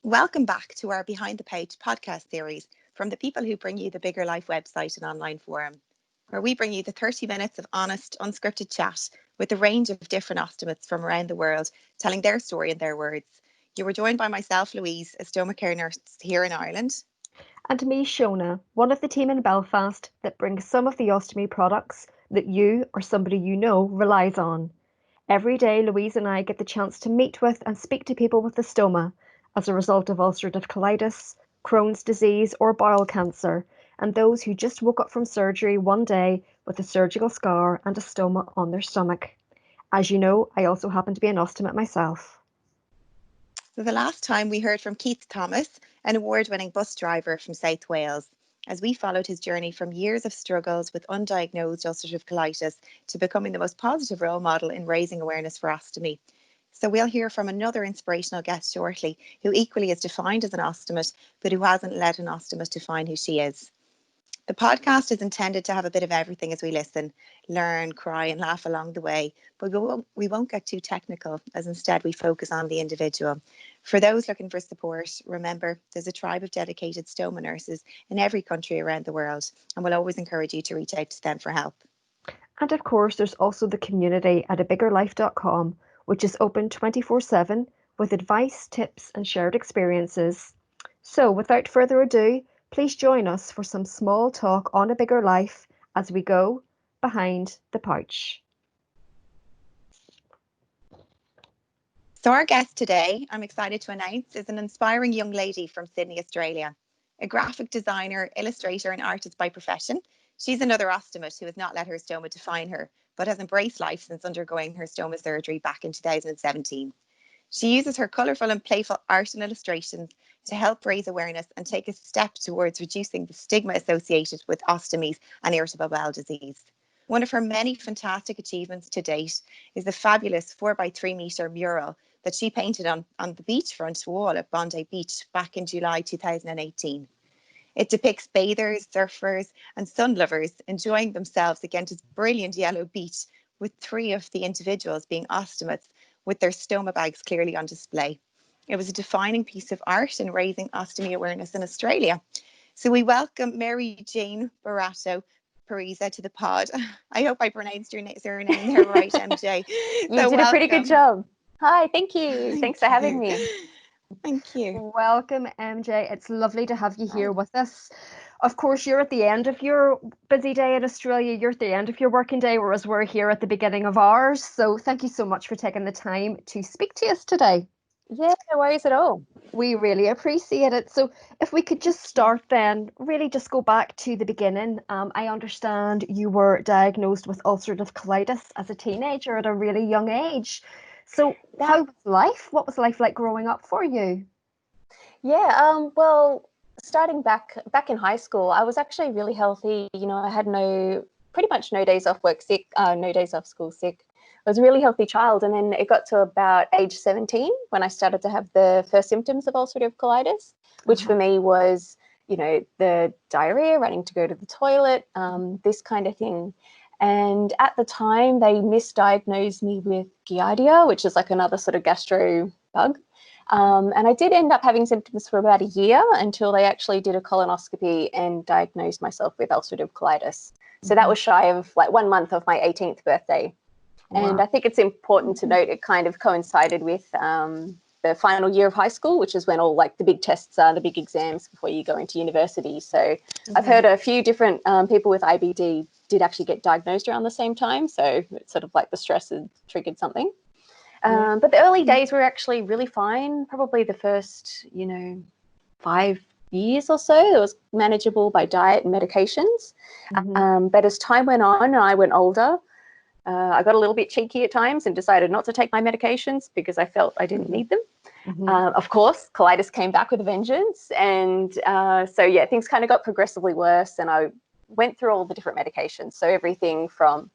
Welcome back to our Behind the Page podcast series from the people who bring you the Bigger Life website and online forum, where we bring you the 30 minutes of honest, unscripted chat with a range of different ostomates from around the world, telling their story in their words. You were joined by myself, Louise, a stoma care nurse here in Ireland. And me, Shona, one of the team in Belfast that brings some of the ostomy products that you or somebody you know relies on. Every day, Louise and I get the chance to meet with and speak to people with the stoma as a result of ulcerative colitis, Crohn's disease, or bowel cancer, and those who just woke up from surgery one day with a surgical scar and a stoma on their stomach. As you know, I also happen to be an ostomate myself. So the last time we heard from Keith Thomas, an award-winning bus driver from South Wales, as we followed his journey from years of struggles with undiagnosed ulcerative colitis to becoming the most positive role model in raising awareness for ostomy. So we'll hear from another inspirational guest shortly, who equally is defined as an ostomate, but who hasn't let an ostomate define who she is. The podcast is intended to have a bit of everything as we listen, learn, cry and laugh along the way, but we won't get too technical, as instead we focus on the individual. For those looking for support, remember there's a tribe of dedicated stoma nurses in every country around the world, and we'll always encourage you to reach out to them for help. And of course, there's also the community at abiggerlife.com, which is open 24/7 with advice, tips and shared experiences. So without further ado, please join us for some small talk on a bigger life as we go behind the pouch. So our guest today, I'm excited to announce, is an inspiring young lady from Sydney, Australia. A graphic designer, illustrator and artist by profession, she's another ostomate who has not let her stoma define her, but has embraced life since undergoing her stoma surgery back in 2017. She uses her colourful and playful art and illustrations to help raise awareness and take a step towards reducing the stigma associated with ostomies and irritable bowel disease. One of her many fantastic achievements to date is the fabulous 4x3 metre mural that she painted on the beachfront wall at Bondi Beach back in July 2018. It depicts bathers, surfers and sun lovers enjoying themselves against this brilliant yellow beach, with three of the individuals being ostomates with their stoma bags clearly on display. It was a defining piece of art in raising ostomy awareness in Australia. So we welcome MJ Boaretto Pureza to the pod. I hope I pronounced your surname there right, MJ. You did a pretty good job. Hi, thank you. Thanks for having me. Thank you. Welcome, MJ. It's lovely to have you here with us. Of course, you're at the end of your busy day in Australia. You're at the end of your working day, whereas we're here at the beginning of ours. So thank you so much for taking the time to speak to us today. Yeah, no worries at all. We really appreciate it. So if we could just start then, really just go back to the beginning. I understand you were diagnosed with ulcerative colitis as a teenager at a really young age. So how was life? What was life like growing up for you? Yeah, well, starting back in high school, I was actually really healthy. You know, I had pretty much no days off work sick, no days off school sick. I was a really healthy child. And then it got to about age 17 when I started to have the first symptoms of ulcerative colitis, which for me was, you know, the diarrhea, running to go to the toilet, this kind of thing. And at the time, they misdiagnosed me with Giardia, which is like another sort of gastro bug. And I did end up having symptoms for about a year until they actually did a colonoscopy and diagnosed myself with ulcerative colitis. So that was shy of like 1 month of my 18th birthday. And wow. I think it's important to note it kind of coincided with the final year of high school, which is when all like the big tests are, the big exams before you go into university. So I've heard a few different people with IBD did actually get diagnosed around the same time. So it's sort of like the stress had triggered something. But the early days were actually really fine. Probably the first, 5 years or so, it was manageable by diet and medications. But as time went on and I went older, I got a little bit cheeky at times and decided not to take my medications because I felt I didn't need them. Of course, colitis came back with a vengeance. And so, yeah, things kind of got progressively worse. And I went through all the different medications. So everything from,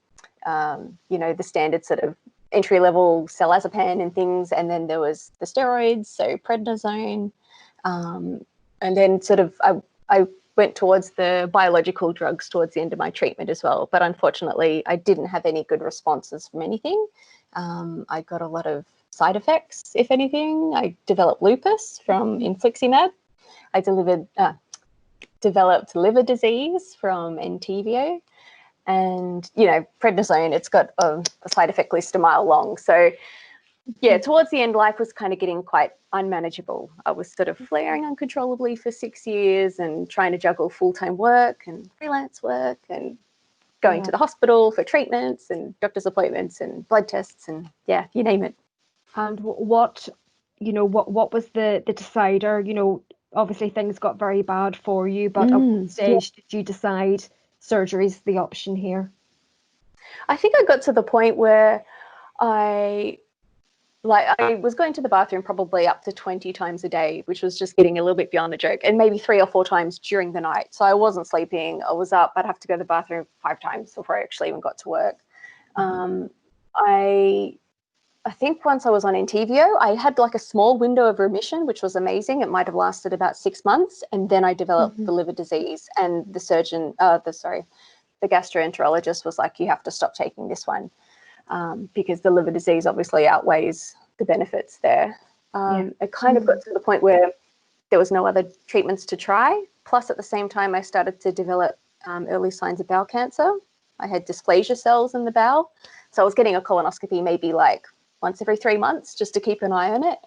the standard sort of entry-level selazepam and things. And then there was the steroids, so prednisone. And then sort of I went towards the biological drugs towards the end of my treatment as well. But unfortunately, I didn't have any good responses from anything. I got a lot of side effects, if anything. I developed lupus from infliximab. I developed liver disease from Entyvio. And, you know, prednisone, it's got a side effect list a mile long. So, yeah, towards the end, life was kind of getting quite unmanageable. I was sort of flaring uncontrollably for 6 years and trying to juggle full-time work and freelance work and going to the hospital for treatments and doctor's appointments and blood tests and, yeah, you name it. And what was the decider? You know, obviously things got very bad for you, but at what stage did you decide surgery's the option here? I think I got to the point where I was going to the bathroom probably up to 20 times a day, which was just getting a little bit beyond a joke, and maybe 3 or 4 times during the night. So I wasn't sleeping. I was up. I'd have to go to the bathroom 5 times before I actually even got to work. I think once I was on Entyvio, I had like a small window of remission, which was amazing. It might have lasted about 6 months. And then I developed the liver disease, and the gastroenterologist was like, you have to stop taking this one because the liver disease obviously outweighs the benefits there. It kind of got to the point where there was no other treatments to try. Plus, at the same time, I started to develop early signs of bowel cancer. I had dysplasia cells in the bowel. So I was getting a colonoscopy maybe like once every 3 months just to keep an eye on it.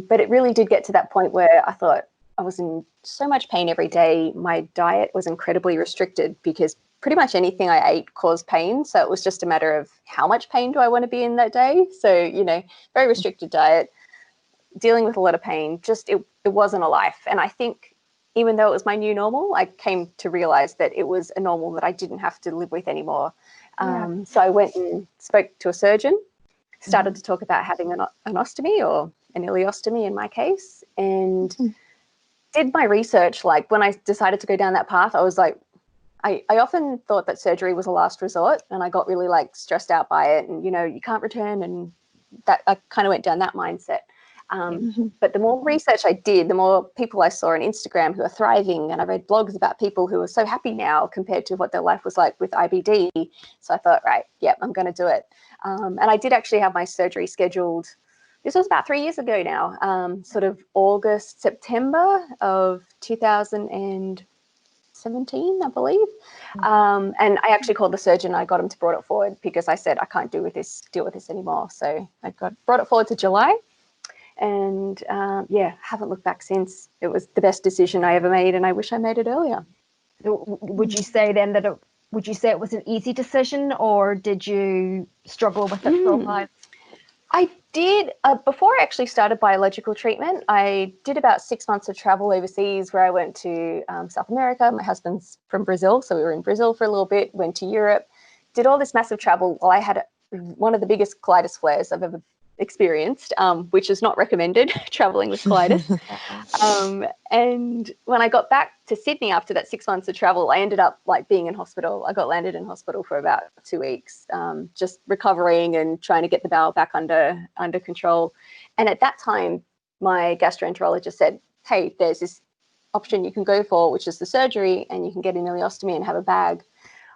But it really did get to that point where I thought I was in so much pain every day. My diet was incredibly restricted because pretty much anything I ate caused pain. So it was just a matter of how much pain do I want to be in that day? So, you know, very restricted diet, dealing with a lot of pain, just it wasn't a life. And I think even though it was my new normal, I came to realize that it was a normal that I didn't have to live with anymore. So I went and spoke to a surgeon, started to talk about having an ostomy or an ileostomy in my case, and did my research. Like when I decided to go down that path, I was like, I often thought that surgery was a last resort, and I got really like stressed out by it, and, you know, you can't return, and that I kind of went down that mindset. But the more research I did, the more people I saw on Instagram who are thriving, and I read blogs about people who are so happy now compared to what their life was like with IBD. So I thought, right, yep, I'm going to do it. And I did actually have my surgery scheduled. This was about 3 years ago now, sort of August, September of 2017, I believe. And I actually called the surgeon. I got him to brought it forward because I said I can't deal with this anymore. So I brought it forward to July. And haven't looked back since. It was the best decision I ever made, and I wish I made it earlier. So would you say then that would you say it was an easy decision, or did you struggle with it for a while? I did. Before I actually started biological treatment, I did about 6 months of travel overseas where I went to South America. My husband's from Brazil, so we were in Brazil for a little bit, went to Europe, did all this massive travel while I had one of the biggest colitis flares I've ever experienced, which is not recommended, traveling with colitis. And when I got back to Sydney after that 6 months of travel, I ended up like being in hospital. I got landed in hospital for about 2 weeks, just recovering and trying to get the bowel back under control. And at that time, my gastroenterologist said, hey, there's this option you can go for, which is the surgery, and you can get an ileostomy and have a bag.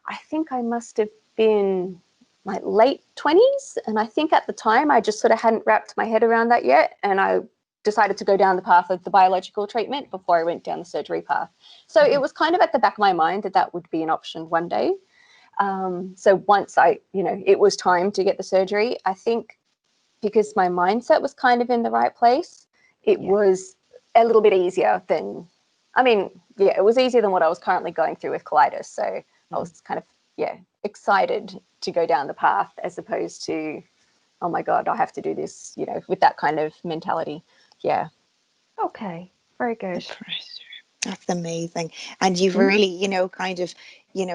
I think I must have been my late 20s. And I think at the time I just sort of hadn't wrapped my head around that yet. And I decided to go down the path of the biological treatment before I went down the surgery path. So it was kind of at the back of my mind that would be an option one day. So once it was time to get the surgery, I think because my mindset was kind of in the right place, it was a little bit easier than, it was easier than what I was currently going through with colitis. So I was kind of, excited to go down the path as opposed to, oh my God, I have to do this, with that kind of mentality. Yeah. Okay. Very good. That's amazing. And you've really,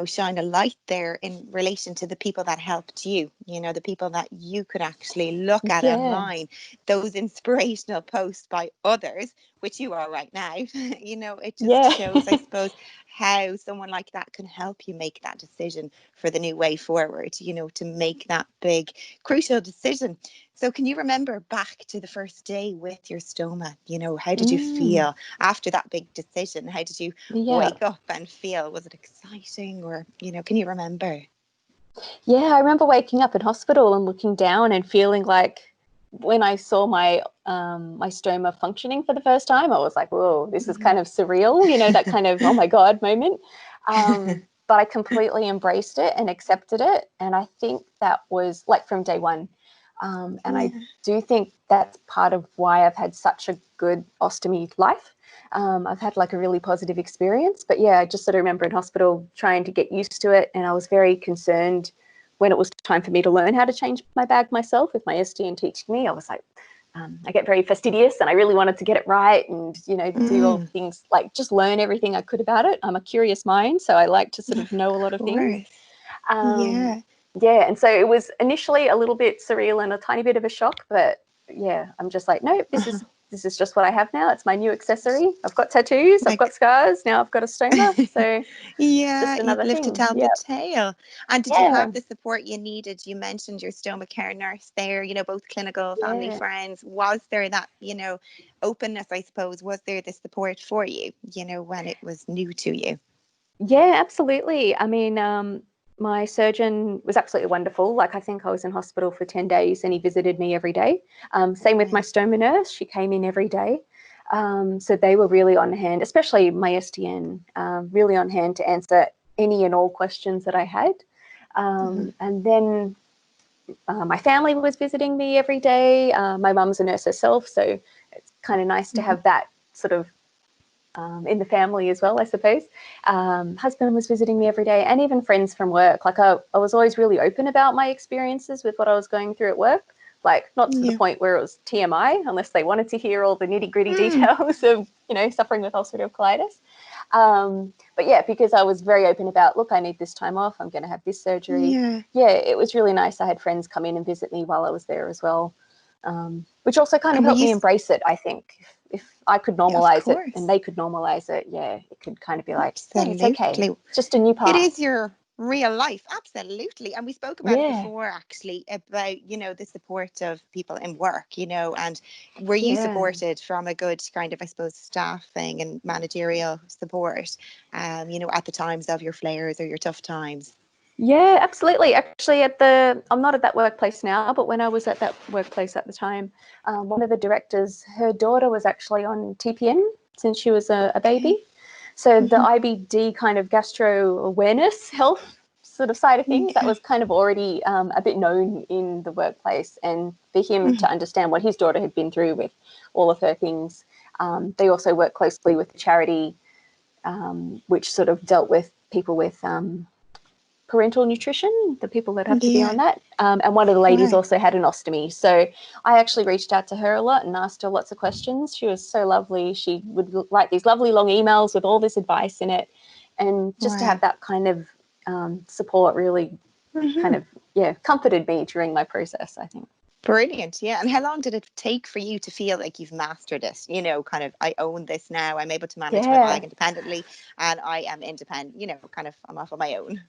shine a light there in relation to the people that helped you, the people that you could actually look at online, those inspirational posts by others, which you are right now. It just shows, I suppose, how someone like that can help you make that decision for the new way forward, you know, to make that big, crucial decision. So can you remember back to the first day with your stoma? You know, how did you feel after that big decision? How did you Yeah. wake up and feel? Was it exciting, or, you know, can you remember? Yeah, I remember waking up in hospital and looking down and feeling like, when I saw my my stoma functioning for the first time, I was like, whoa, this is kind of surreal, you know, that kind of, oh my God moment. But I completely embraced it and accepted it. And I think that was like from day one. And I do think that's part of why I've had such a good ostomy life. I've had like a really positive experience. But yeah, I just sort of remember in hospital trying to get used to it. And I was very concerned when it was time for me to learn how to change my bag myself, with my SDN teaching me. I was like, I get very fastidious and I really wanted to get it right and, you know, do all the things, like just learn everything I could about it. I'm a curious mind, so I like to sort of know a lot of things. Yeah. Yeah, and so it was initially a little bit surreal and a tiny bit of a shock, but yeah, I'm just like, no, this is just what I have now. It's my new accessory. I've got tattoos, I've got scars, now I've got a stoma. So yeah, just you've another lived to thing. tell the tale. And did you Yeah. have the support you needed? You mentioned your stomach care nurse there, you know, both clinical, family, friends. Was there that, you know, openness, I suppose? Was there the support for you, you know, when it was new to you? Yeah, absolutely. I mean, my surgeon was absolutely wonderful. Like, I think I was in hospital for 10 days and he visited me every day. Same with my stoma nurse. She came in every day. So they were really on hand, especially my SDN, really on hand to answer any and all questions that I had. And then my family was visiting me every day. My mum's a nurse herself, so it's kind of nice to have that sort of in the family as well, I suppose. Husband was visiting me every day, and even friends from work. Like I was always really open about my experiences with what I was going through at work. Like, not to the point where it was TMI, unless they wanted to hear all the nitty gritty details of, you know, suffering with ulcerative colitis. But yeah, because I was very open about, look, I need this time off. I'm going to have this surgery. Yeah, it was really nice. I had friends come in and visit me while I was there as well, which also kind of helped me embrace it, I think. If I could normalize it and they could normalize it, yeah, it could kind of be like, hey, it's okay. It's just a new part. It is your real life. Absolutely. And we spoke about it before, actually, about, you know, the support of people in work, you know, and were you supported from a good kind of, I suppose, staffing and managerial support, you know, at the times of your flares or your tough times? Yeah, absolutely. Actually, I'm not at that workplace now, but when I was at that workplace at the time, one of the directors, her daughter was actually on TPN since she was a baby. So the IBD kind of gastro awareness health sort of side of things, that was kind of already a bit known in the workplace. And for him to understand what his daughter had been through with all of her things, they also worked closely with the charity, which sort of dealt with people with parental nutrition, the people that have to be on that. And one of the ladies also had an ostomy. So I actually reached out to her a lot and asked her lots of questions. She was so lovely. She would write these lovely long emails with all this advice in it. And just to have that kind of support really kind of, comforted me during my process, I think. Brilliant. Yeah. And how long did it take for you to feel like you've mastered it? You know, kind of, I own this now. I'm able to manage my bag independently, and I am independent, you know, kind of, I'm off on my own.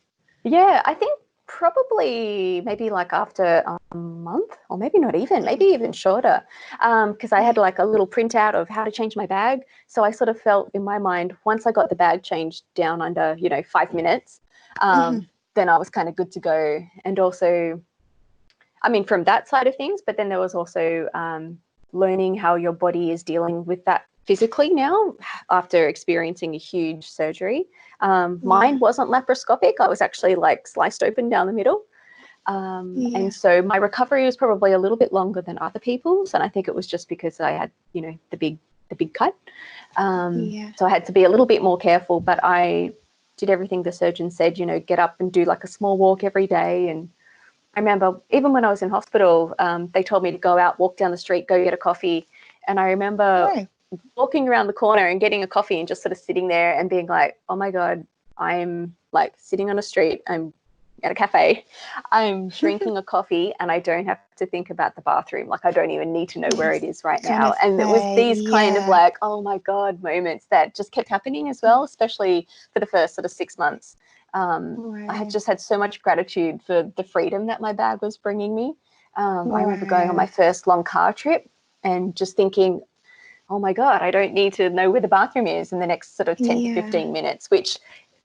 Yeah, I think probably maybe like after a month, or maybe not even, maybe even shorter, because I had like a little printout of how to change my bag. So I sort of felt in my mind, once I got the bag changed down under, 5 minutes, then I was kind of good to go. And also, I mean, from that side of things, but then there was also learning how your body is dealing with that physically now after experiencing a huge surgery. Mine wasn't laparoscopic. I was actually like sliced open down the middle. And so my recovery was probably a little bit longer than other people's. And I think it was just because I had, the big cut. So I had to be a little bit more careful, but I did everything the surgeon said, get up and do like a small walk every day. And I remember even when I was in hospital, they told me to go out, walk down the street, go get a coffee. And I remember walking around the corner and getting a coffee and just sort of sitting there and being like, oh my God, I'm like sitting on a street. I'm at a cafe, I'm drinking a coffee and I don't have to think about the bathroom. Like I don't even need to know where it is right now. And it was these kind of like, oh my God, moments that just kept happening as well, especially for the first sort of 6 months. I had just had so much gratitude for the freedom that my bag was bringing me. I remember going on my first long car trip and just thinking, oh my God, I don't need to know where the bathroom is in the next sort of 10 to 15 minutes, which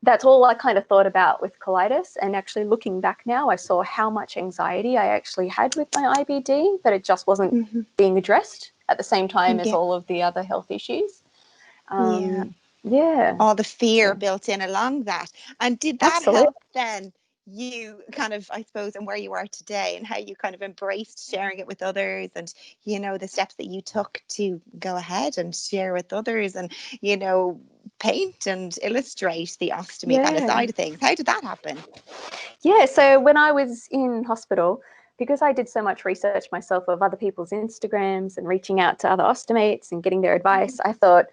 that's all I kind of thought about with colitis. And actually looking back now, I saw how much anxiety I actually had with my IBD, but it just wasn't being addressed at the same time as all of the other health issues. All the fear built in along that. And did that help then you kind of, I suppose, and where you are today and how you kind of embraced sharing it with others and, you know, the steps that you took to go ahead and share with others and, you know, paint and illustrate the ostomy kind of side of things? How did that happen? Yeah, so when I was in hospital, because I did so much research myself of other people's Instagrams and reaching out to other ostomates and getting their advice, I thought,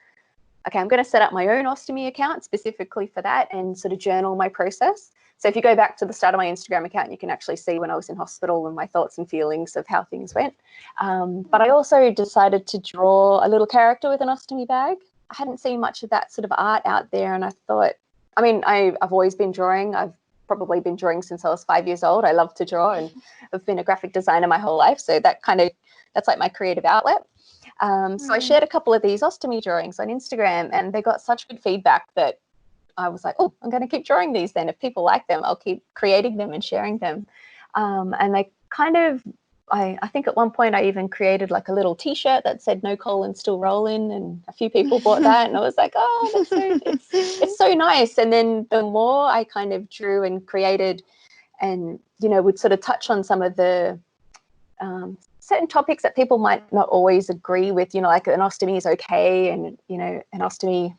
okay, I'm going to set up my own ostomy account specifically for that and sort of journal my process. So if you go back to the start of my Instagram account, you can actually see when I was in hospital and my thoughts and feelings of how things went. But I also decided to draw a little character with an ostomy bag. I hadn't seen much of that sort of art out there. And I thought, I mean, I've always been drawing. I've probably been drawing since I was 5 years old. I love to draw and I've been a graphic designer my whole life. So that's like my creative outlet. So I shared a couple of these ostomy drawings on Instagram and they got such good feedback that I was like, oh, I'm going to keep drawing these then. If people like them, I'll keep creating them and sharing them. And they kind of, I think at one point I even created like a little T-shirt that said "No colon, still rolling," and a few people bought that, and I was like, oh, that's it's so nice. And then the more I kind of drew and created, and would sort of touch on some of the certain topics that people might not always agree with, like an ostomy is okay, and an ostomy.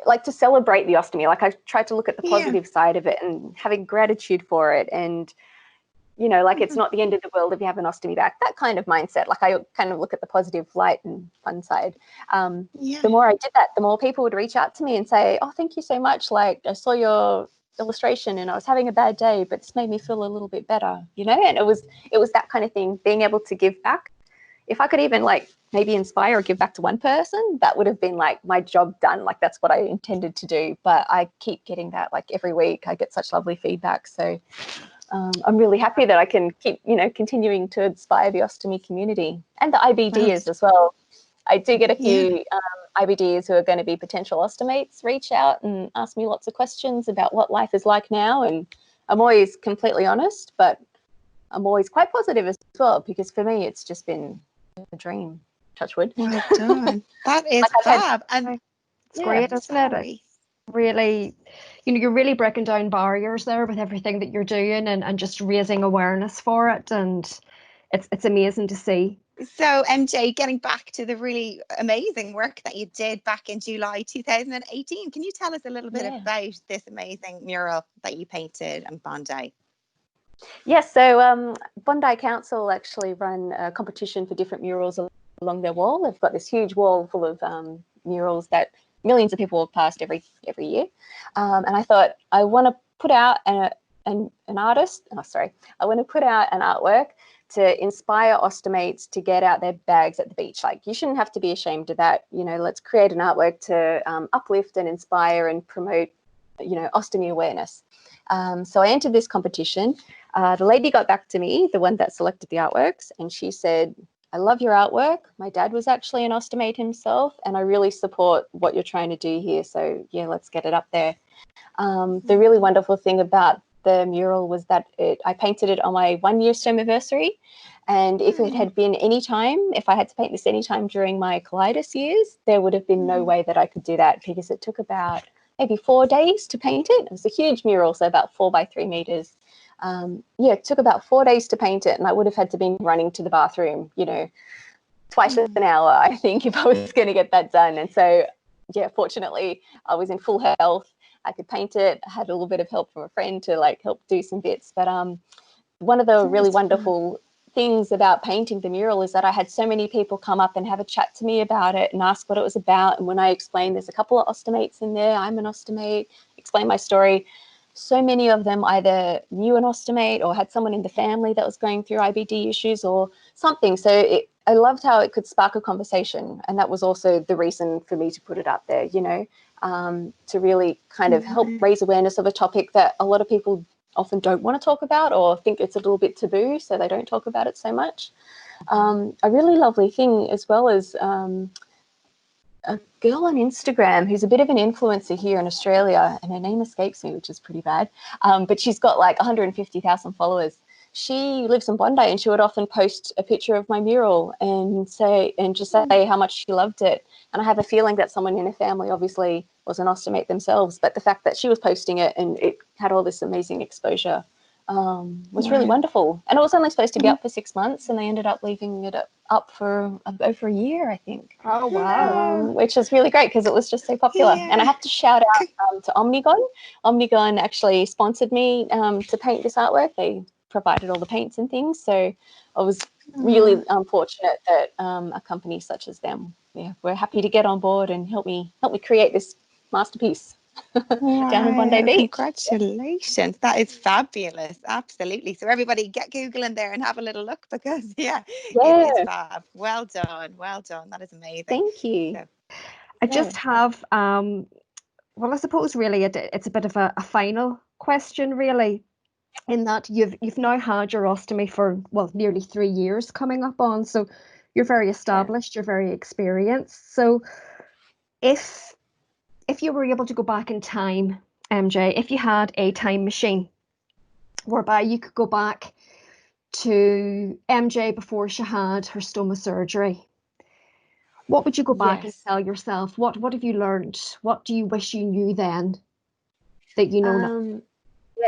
Like to celebrate the ostomy. Like I tried to look at the positive side of it and having gratitude for it, and like it's not the end of the world if you have an ostomy back, that kind of mindset. Like I kind of look at the positive light and fun side. The more I did that, the more people would reach out to me and say, oh, thank you so much. Like I saw your illustration and I was having a bad day, but this made me feel a little bit better, and it was that kind of thing, being able to give back. If I could even like maybe inspire or give back to one person, that would have been like my job done. Like that's what I intended to do. But I keep getting that like every week. I get such lovely feedback. So I'm really happy that I can keep, continuing to inspire the ostomy community and the IBDers as well. I do get a few IBDers who are going to be potential ostomates reach out and ask me lots of questions about what life is like now. And I'm always completely honest, but I'm always quite positive as well, because for me, it's just been a dream. Touch wood. Well done. That is fab. And it's great, isn't it? It's really, you're really breaking down barriers there with everything that you're doing and just raising awareness for it. And it's amazing to see. So MJ, getting back to the really amazing work that you did back in July 2018, can you tell us a little bit about this amazing mural that you painted in Bondi? Yes, so Bondi Council actually run a competition for different murals along their wall. They've got this huge wall full of murals that millions of people walk past every year. And I thought, I want to put out I want to put out an artwork to inspire ostomates to get out their bags at the beach. Like, you shouldn't have to be ashamed of that. Let's create an artwork to uplift and inspire and promote, ostomy awareness. So I entered this competition. The lady got back to me, the one that selected the artworks, and she said, I love your artwork. My dad was actually an ostomate himself, and I really support what you're trying to do here. So yeah, let's get it up there. The really wonderful thing about the mural was that I painted it on my 1-year stomiversary. And if it had been any time, if I had to paint this any time during my colitis years, there would have been no way that I could do that, because it took about maybe 4 days to paint it. It was a huge mural, so about 4 by 3 meters. It took about 4 days to paint it, and I would have had to be running to the bathroom, twice an hour, I think, if I was going to get that done. And so, fortunately, I was in full health. I could paint it. I had a little bit of help from a friend to like help do some bits. But one of the really wonderful things about painting the mural is that I had so many people come up and have a chat to me about it and ask what it was about. And when I explained, there's a couple of ostomates in there, I'm an ostomate, explain my story, so many of them either knew an ostomate or had someone in the family that was going through IBD issues or something. So I loved how it could spark a conversation. And that was also the reason for me to put it up there, you know, to really kind of help raise awareness of a topic that a lot of people often don't want to talk about or think it's a little bit taboo, so they don't talk about it so much. A really lovely thing as well is a girl on Instagram who's a bit of an influencer here in Australia, and her name escapes me, which is pretty bad, but she's got like 150,000 followers. She lives in Bondi, and she would often post a picture of my mural and just say how much she loved it. And I have a feeling that someone in her family obviously was an ostomate themselves, but the fact that she was posting it and it had all this amazing exposure was really wonderful. And it was only supposed to be up for 6 months, and they ended up leaving it up for over a year, I think. Oh, wow. Which is really great because it was just so popular. And I have to shout out to Omnigon. Omnigon actually sponsored me to paint this artwork. They provided all the paints and things. So I was really fortunate that a company such as them, were happy to get on board and help me create this masterpiece. Down in Bondi Beach. Congratulations. That is fabulous. Absolutely. So everybody get Googling there and have a little look, because it is fab. Well done. Well done. That is amazing. Thank you. So, I just have, well, I suppose really it's a bit of a final question, really, in that you've now had your ostomy for, well, nearly 3 years coming up on. So you're very established, you're very experienced. So if you were able to go back in time, MJ, if you had a time machine whereby you could go back to MJ before she had her stoma surgery, what would you go back and tell yourself? What have you learned? What do you wish you knew then that you know now?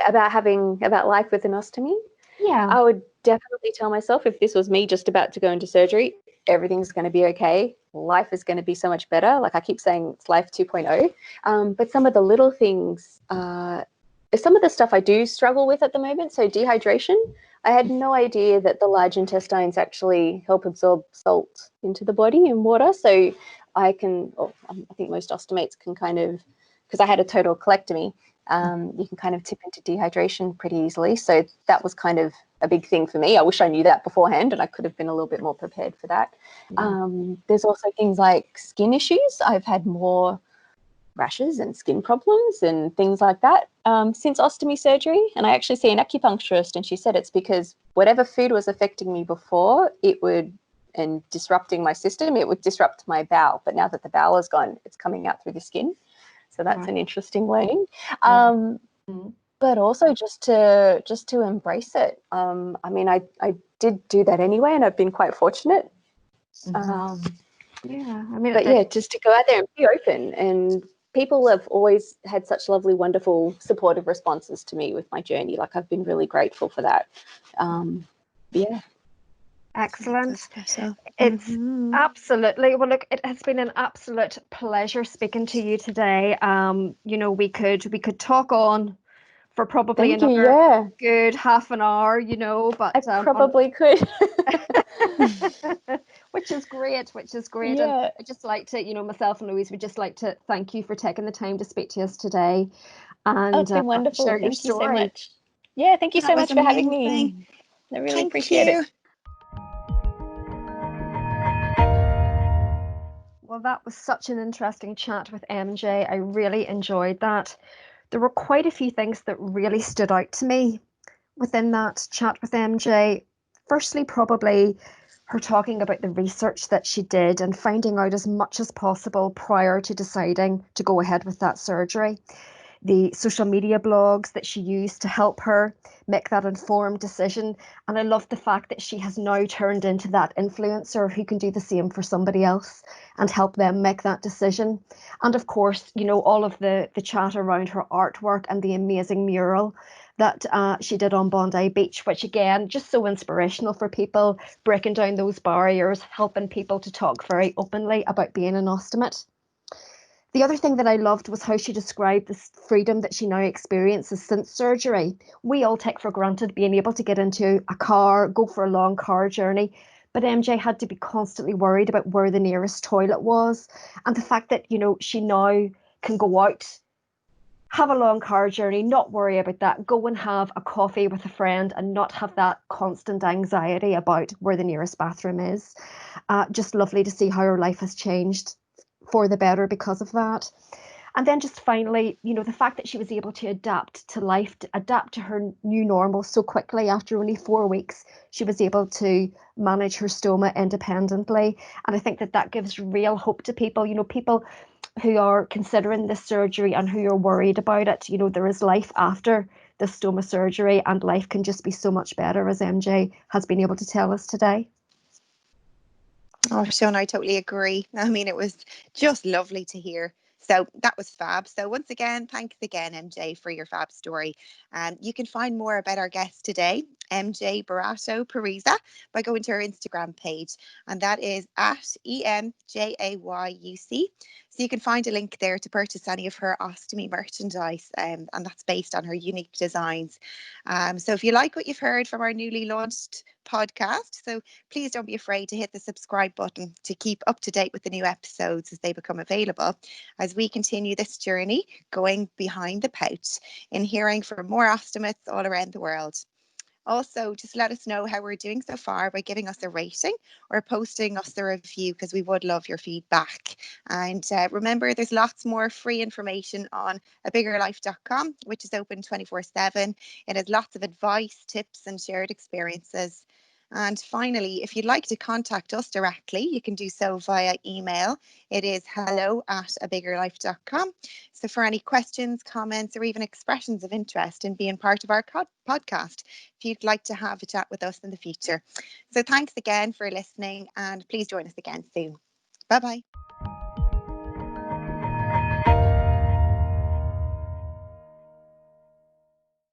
About life with an ostomy. Yeah. I would definitely tell myself, if this was me just about to go into surgery, everything's going to be okay. Life is going to be so much better. Like I keep saying, it's life 2.0. But some of the little things, some of the stuff I do struggle with at the moment. So dehydration, I had no idea that the large intestines actually help absorb salt into the body and water. So I think most ostomates can kind of, because I had a total colectomy, you can kind of tip into dehydration pretty easily. So that was kind of a big thing for me. I wish I knew that beforehand, and I could have been a little bit more prepared for that. There's also things like skin issues. I've had more rashes and skin problems and things like that since ostomy surgery. And I actually see an acupuncturist, and she said it's because whatever food was affecting me before, and disrupting my system, it would disrupt my bowel. But now that the bowel is gone, it's coming out through the skin. So that's an interesting learning. But also just to embrace it. I mean, I did do that anyway, and I've been quite fortunate. I mean, just to go out there and be open. And people have always had such lovely, wonderful, supportive responses to me with my journey. Like, I've been really grateful for that. Excellent. It's absolutely, well, look, it has been an absolute pleasure speaking to you today. We could talk on for probably another good half an hour, but I probably could. which is great. Yeah. And I'd just like to, myself and Louise would just like to thank you for taking the time to speak to us today. And it's been wonderful. Share your Thank you so story. much. Yeah, thank you so much for having me. I really appreciate it. Well, that was such an interesting chat with MJ. I really enjoyed that. There were quite a few things that really stood out to me within that chat with MJ. Firstly, probably her talking about the research that she did and finding out as much as possible prior to deciding to go ahead with that surgery. The social media blogs that she used to help her make that informed decision. And I love the fact that she has now turned into that influencer who can do the same for somebody else and help them make that decision. And of course, all of the chat around her artwork and the amazing mural that she did on Bondi Beach, which again, just so inspirational for people, breaking down those barriers, helping people to talk very openly about being an ostomate. The other thing that I loved was how she described this freedom that she now experiences since surgery. We all take for granted being able to get into a car, go for a long car journey, but MJ had to be constantly worried about where the nearest toilet was. And the fact that, she now can go out have a long car journey, not worry about that. Go and have a coffee with a friend and not have that constant anxiety about where the nearest bathroom is. Just lovely to see how her life has changed for the better because of that. And then just finally, the fact that she was able to adapt to life, to adapt to her new normal so quickly after only 4 weeks, she was able to manage her stoma independently. And I think that that gives real hope to people, people who are considering this surgery and who are worried about it. There is life after the stoma surgery, and life can just be so much better, as MJ has been able to tell us today. Oh, Sean, I totally agree. I mean, it was just lovely to hear. So that was fab. So once again, thanks again, MJ, for your fab story. You can find more about our guest today, MJ Boaretto Pureza, by going to our Instagram page, and that is at EMJAYUC. So you can find a link there to purchase any of her ostomy merchandise, and that's based on her unique designs. So if you like what you've heard from our newly launched podcast, so please don't be afraid to hit the subscribe button to keep up to date with the new episodes as they become available, as we continue this journey going behind the pouch in hearing from more ostomates all around the world. Also, just let us know how we're doing so far by giving us a rating or posting us a review, because we would love your feedback. And remember, there's lots more free information on abiggerlife.com, which is open 24/7. It has lots of advice, tips, and shared experiences. And finally, if you'd like to contact us directly, you can do so via email. It is hello@abiggerlife.com. So for any questions, comments, or even expressions of interest in being part of our podcast, if you'd like to have a chat with us in the future. So thanks again for listening, and please join us again soon. Bye bye.